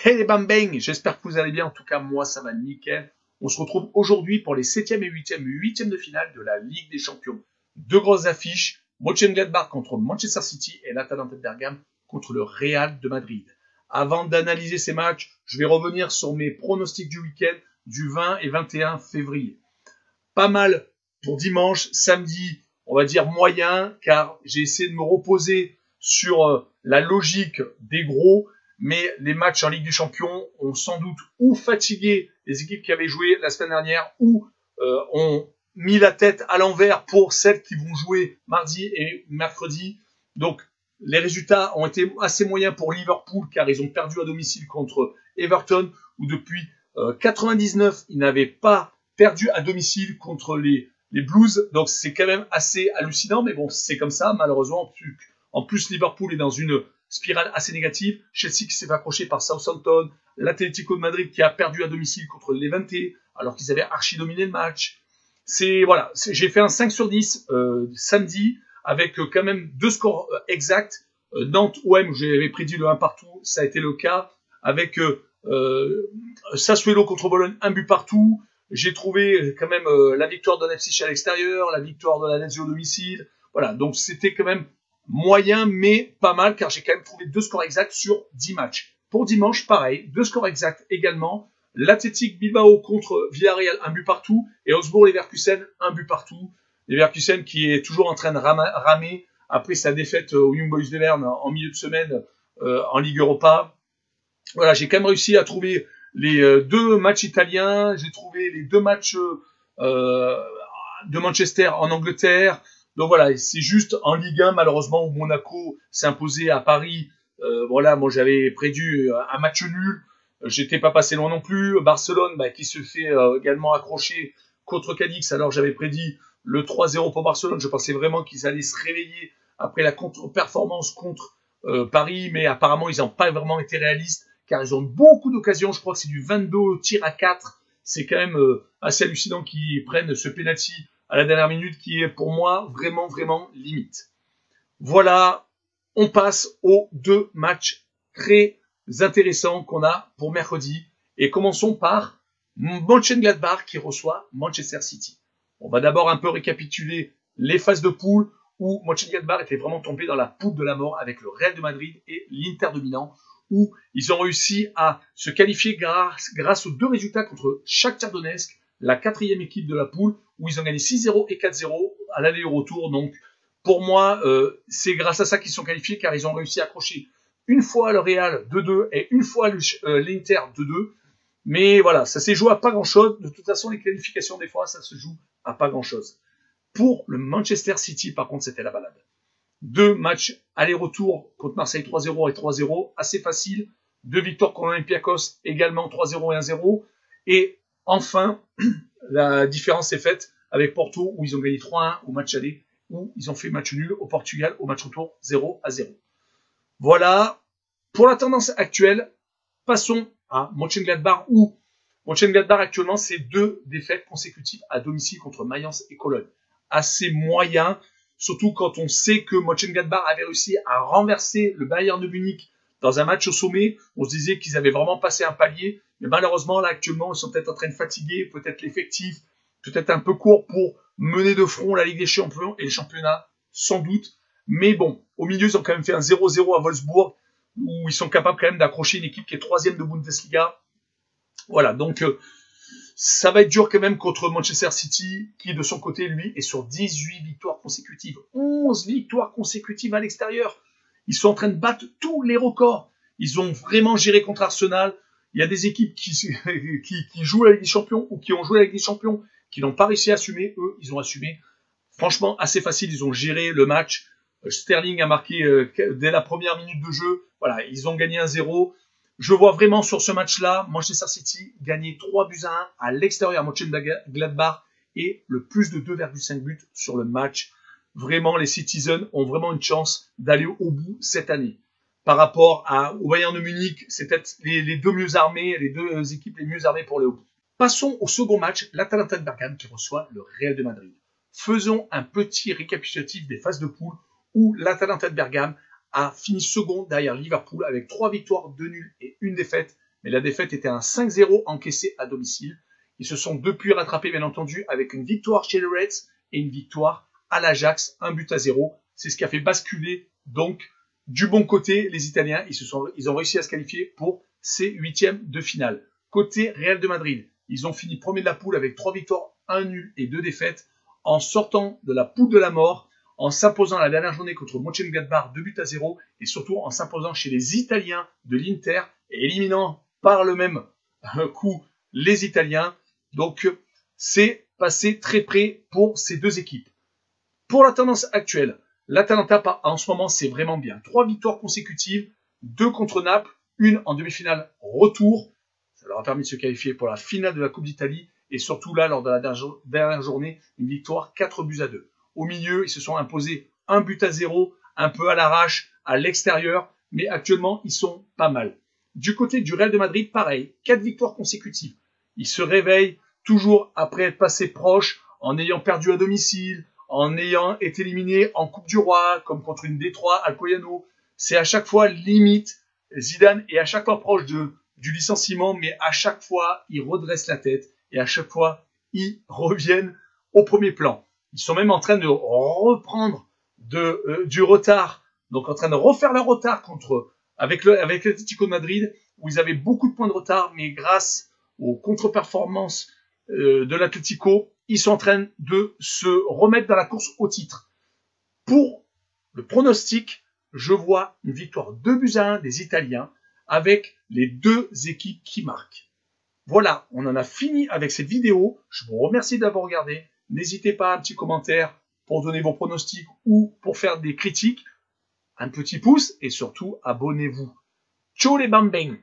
Hey les bang, j'espère que vous allez bien, en tout cas moi ça va nickel. On se retrouve aujourd'hui pour les 7e et 8e de finale de la Ligue des Champions. Deux grosses affiches, Mönchengladbach contre Manchester City et l'Atalanta de Bergame contre le Real de Madrid. Avant d'analyser ces matchs, je vais revenir sur mes pronostics du week-end du 20 et 21 février. Pas mal pour dimanche, samedi, on va dire moyen, car j'ai essayé de me reposer sur la logique des gros. Mais les matchs en Ligue des Champions ont sans doute ou fatigué les équipes qui avaient joué la semaine dernière ou ont mis la tête à l'envers pour celles qui vont jouer mardi et mercredi. Donc les résultats ont été assez moyens pour Liverpool car ils ont perdu à domicile contre Everton où depuis 99 ils n'avaient pas perdu à domicile contre les Blues. Donc c'est quand même assez hallucinant, mais bon c'est comme ça malheureusement. En plus Liverpool est dans une spirale assez négative. Chelsea qui s'est fait accrocher par Southampton, l'Atlético de Madrid qui a perdu à domicile contre Levante alors qu'ils avaient archi dominé le match. Voilà, j'ai fait un 5 sur 10 samedi avec quand même deux scores exacts. Nantes-OM, j'avais prédit le 1 partout, ça a été le cas. Avec Sassuolo contre Bologne, un but partout. J'ai trouvé quand même la victoire de Leipzig à l'extérieur, la victoire de la Lazio au domicile. Voilà, donc c'était quand même moyen, mais pas mal, car j'ai quand même trouvé deux scores exacts sur 10 matchs. Pour dimanche, pareil, deux scores exacts également. L'Athletic Bilbao contre Villarreal, un but partout. Et Augsbourg-Leverkusen, un but partout. Leverkusen qui est toujours en train de ramer après sa défaite au Young Boys de Berne en milieu de semaine en Ligue Europa. Voilà, j'ai quand même réussi à trouver les deux matchs italiens. J'ai trouvé les deux matchs de Manchester en Angleterre. Donc voilà, c'est juste en Ligue 1, malheureusement, où Monaco s'est imposé à Paris. Voilà, moi j'avais prédit un match nul. J'étais pas passé loin non plus. Barcelone, qui se fait également accrocher contre Cadix. Alors j'avais prédit le 3-0 pour Barcelone. Je pensais vraiment qu'ils allaient se réveiller après la contre-performance contre Paris. Mais apparemment, ils n'ont pas vraiment été réalistes, car ils ont beaucoup d'occasions. Je crois que c'est du 22 tirs à 4. C'est quand même assez hallucinant qu'ils prennent ce penalty à la dernière minute qui est pour moi vraiment, vraiment limite. Voilà, on passe aux deux matchs très intéressants qu'on a pour mercredi. Et commençons par Mönchengladbach qui reçoit Manchester City. On va d'abord un peu récapituler les phases de poule où Mönchengladbach était vraiment tombé dans la poule de la mort avec le Real de Madrid et l'Inter de Milan, où ils ont réussi à se qualifier grâce aux deux résultats contre Shakhtar Donetsk, la quatrième équipe de la poule, où ils ont gagné 6-0 et 4-0 à l'aller et au retour. Donc, pour moi, c'est grâce à ça qu'ils sont qualifiés, car ils ont réussi à accrocher une fois le Real 2-2 et une fois l'Inter 2-2. Mais voilà, ça s'est joué à pas grand-chose. De toute façon, les qualifications, des fois, ça se joue à pas grand-chose. Pour le Manchester City, par contre, c'était la balade. Deux matchs aller-retour contre Marseille 3-0 et 3-0, assez facile. Deux victoires contre Olympiakos, également 3-0 et 1-0. Et enfin, la différence est faite avec Porto, où ils ont gagné 3-1 au match aller, où ils ont fait match nul au Portugal au match retour 0-0. Voilà. Pour la tendance actuelle, passons à Mönchengladbach, où Mönchengladbach actuellement, c'est deux défaites consécutives à domicile contre Mayence et Cologne. Assez moyen, surtout quand on sait que Mönchengladbach avait réussi à renverser le Bayern de Munich dans un match au sommet. On se disait qu'ils avaient vraiment passé un palier. Mais malheureusement, là, actuellement, ils sont peut-être en train de fatiguer, peut-être l'effectif, peut-être un peu court pour mener de front la Ligue des Champions et le championnat, sans doute. Mais bon, au milieu, ils ont quand même fait un 0-0 à Wolfsburg, où ils sont capables quand même d'accrocher une équipe qui est 3e de Bundesliga. Voilà, donc ça va être dur quand même contre Manchester City, qui de son côté, lui, est sur 18 victoires consécutives. 11 victoires consécutives à l'extérieur. Ils sont en train de battre tous les records. Ils ont vraiment géré contre Arsenal. Il y a des équipes qui jouent la Ligue des Champions ou qui ont joué la Ligue des Champions qui n'ont pas réussi à assumer. Eux, ils ont assumé. Franchement, assez facile. Ils ont géré le match. Sterling a marqué dès la première minute de jeu. Voilà, ils ont gagné 1-0. Je vois vraiment sur ce match-là, Manchester City gagner 3 buts à 1 à l'extérieur à Mönchengladbach et le plus de 2,5 buts sur le match. Vraiment, les Citizens ont vraiment une chance d'aller au bout cette année. Par rapport au Bayern de Munich, c'est peut-être les deux mieux armés, les deux équipes les mieux armées pour aller au bout. Passons au second match, l'Atalanta de Bergame qui reçoit le Real de Madrid. Faisons un petit récapitulatif des phases de poule où l'Atalanta de Bergame a fini second derrière Liverpool avec 3 victoires, 2 nuls et 1 défaite. mais la défaite était un 5-0 encaissé à domicile. Ils se sont depuis rattrapés, bien entendu, avec une victoire chez les Reds et une victoire à l'Ajax, 1-0. C'est ce qui a fait basculer, donc, du bon côté, les Italiens. Ils ont réussi à se qualifier pour ces huitièmes de finale. Côté Real de Madrid, ils ont fini premier de la poule avec 3 victoires, 1 nul et 2 défaites, en sortant de la poule de la mort, en s'imposant la dernière journée contre Mönchengladbach 2-0, et surtout en s'imposant chez les Italiens de l'Inter, et éliminant par le même coup les Italiens. Donc, c'est passé très près pour ces deux équipes. Pour la tendance actuelle, l'Atalanta, en ce moment, c'est vraiment bien. 3 victoires consécutives, 2 contre Naples, 1 en demi-finale retour. Ça leur a permis de se qualifier pour la finale de la Coupe d'Italie. Et surtout là, lors de la dernière journée, une victoire 4-2. Au milieu, ils se sont imposés 1-0, un peu à l'arrache, à l'extérieur. Mais actuellement, ils sont pas mal. Du côté du Real de Madrid, pareil, 4 victoires consécutives. Ils se réveillent toujours après être passés proches, en ayant perdu à domicile, en ayant été éliminé en Coupe du Roi, comme contre une Détroit, Alcoyano. C'est à chaque fois limite. Zidane est à chaque fois proche du licenciement, mais à chaque fois, ils redressent la tête et à chaque fois, ils reviennent au premier plan. Ils sont même en train de reprendre du retard, donc en train de refaire leur retard avec l'Atlético de Madrid, où ils avaient beaucoup de points de retard, mais grâce aux contre-performances de l'Atlético, ils sont en train de se remettre dans la course au titre. Pour le pronostic, je vois une victoire 2-1 des Italiens avec les deux équipes qui marquent. Voilà, on en a fini avec cette vidéo. Je vous remercie d'avoir regardé. N'hésitez pas à un petit commentaire pour donner vos pronostics ou pour faire des critiques. Un petit pouce et surtout, abonnez-vous. Ciao les bambins!